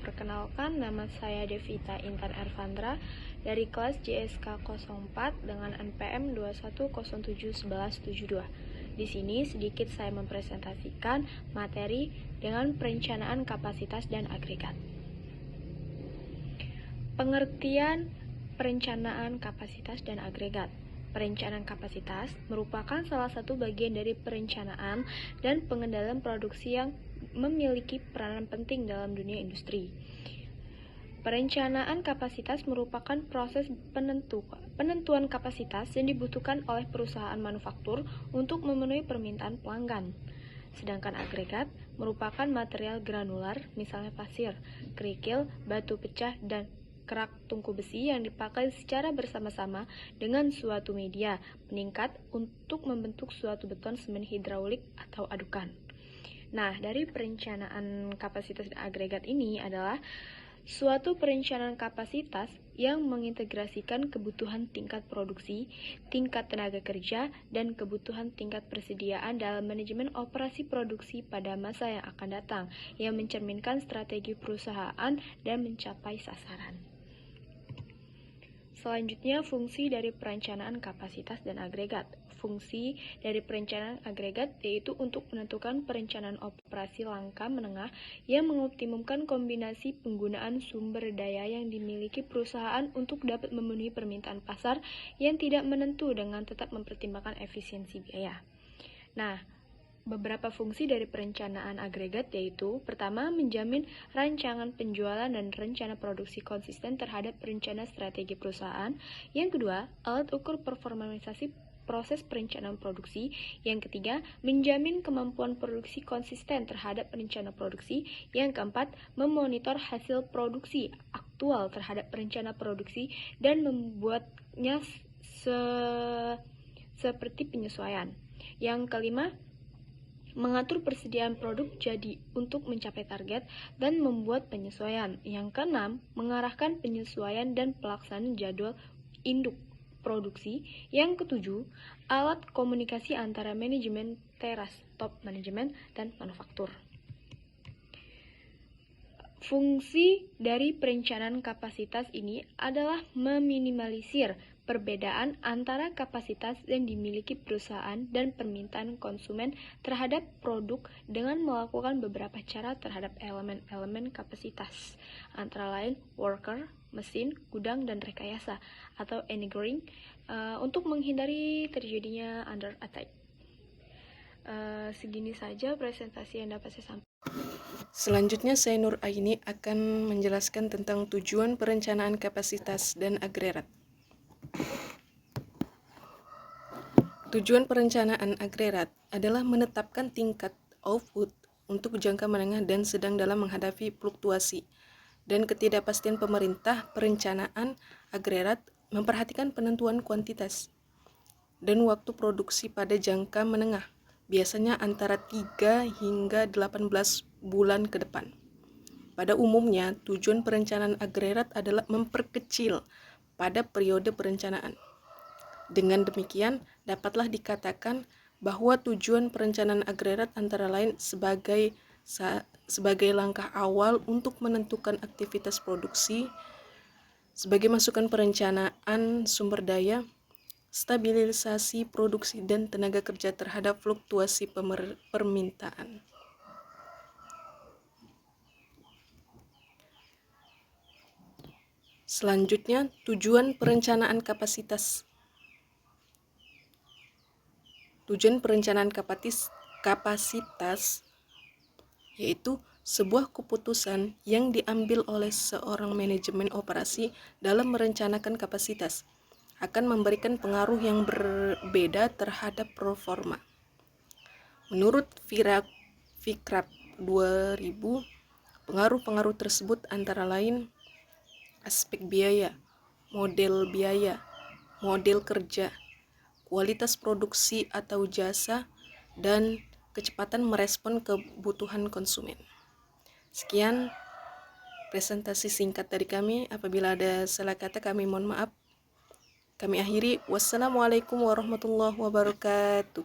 Perkenalkan, nama saya Devita Intan Ervandra dari kelas JSK 04 dengan NPM 21071172. Di sini sedikit saya mempresentasikan materi dengan perencanaan kapasitas dan agregat. Pengertian perencanaan kapasitas dan agregat. Perencanaan kapasitas merupakan salah satu bagian dari perencanaan dan pengendalian produksi yang memiliki peranan penting dalam dunia industri. Perencanaan kapasitas merupakan proses penentuan kapasitas yang dibutuhkan oleh perusahaan manufaktur untuk memenuhi permintaan pelanggan. Sedangkan agregat merupakan material granular, misalnya pasir, kerikil, batu pecah, dan kerak tungku besi yang dipakai secara bersama-sama dengan suatu media peningkat untuk membentuk suatu beton semen hidraulik atau adukan. Nah, dari perencanaan kapasitas dan agregat ini adalah suatu perencanaan kapasitas yang mengintegrasikan kebutuhan tingkat produksi, tingkat tenaga kerja, dan kebutuhan tingkat persediaan dalam manajemen operasi produksi pada masa yang akan datang, yang mencerminkan strategi perusahaan dan mencapai sasaran. Selanjutnya, fungsi dari perencanaan kapasitas dan agregat. Fungsi dari perencanaan agregat yaitu untuk menentukan perencanaan operasi langkah menengah yang mengoptimumkan kombinasi penggunaan sumber daya yang dimiliki perusahaan untuk dapat memenuhi permintaan pasar yang tidak menentu dengan tetap mempertimbangkan efisiensi biaya. Nah, beberapa fungsi dari perencanaan agregat yaitu: pertama, menjamin rancangan penjualan dan rencana produksi konsisten terhadap rencana strategi perusahaan. Yang kedua, alat ukur performanisasi proses perencanaan produksi. Yang ketiga, menjamin kemampuan produksi konsisten terhadap rencana produksi. Yang keempat, memonitor hasil produksi aktual terhadap rencana produksi dan membuatnya seperti penyesuaian. Yang kelima, mengatur persediaan produk jadi untuk mencapai target dan membuat penyesuaian. Yang keenam, mengarahkan penyesuaian dan pelaksanaan jadwal induk produksi. Yang ketujuh, alat komunikasi antara manajemen teras, top manajemen, dan manufaktur. Fungsi dari perencanaan kapasitas ini adalah meminimalisir perbedaan antara kapasitas yang dimiliki perusahaan dan permintaan konsumen terhadap produk dengan melakukan beberapa cara terhadap elemen-elemen kapasitas, antara lain worker, mesin, gudang, dan rekayasa atau engineering untuk menghindari terjadinya under attack. Segini saja presentasi yang dapat saya sampaikan. Selanjutnya, saya Nur Aini akan menjelaskan tentang tujuan perencanaan kapasitas dan agregat. Tujuan perencanaan agregat adalah menetapkan tingkat output untuk jangka menengah dan sedang dalam menghadapi fluktuasi dan ketidakpastian pemerintah. Perencanaan agregat memperhatikan penentuan kuantitas dan waktu produksi pada jangka menengah, biasanya antara 3 hingga 18 bulan ke depan. Pada umumnya, tujuan perencanaan agregat adalah memperkecil pada periode perencanaan. Dengan demikian, dapatlah dikatakan bahwa tujuan perencanaan agregat antara lain sebagai langkah awal untuk menentukan aktivitas produksi, sebagai masukan perencanaan sumber daya, stabilisasi produksi dan tenaga kerja terhadap fluktuasi permintaan. Selanjutnya, tujuan perencanaan kapasitas. Tujuan perencanaan kapasitas yaitu sebuah keputusan yang diambil oleh seorang manajemen operasi dalam merencanakan kapasitas akan memberikan pengaruh yang berbeda terhadap performa. Menurut Fikrab 2000, pengaruh-pengaruh tersebut antara lain aspek biaya, model kerja, kualitas produksi atau jasa, dan kecepatan merespon kebutuhan konsumen. Sekian presentasi singkat dari kami. Apabila ada salah kata, kami mohon maaf. Kami akhiri. Wassalamualaikum warahmatullahi wabarakatuh.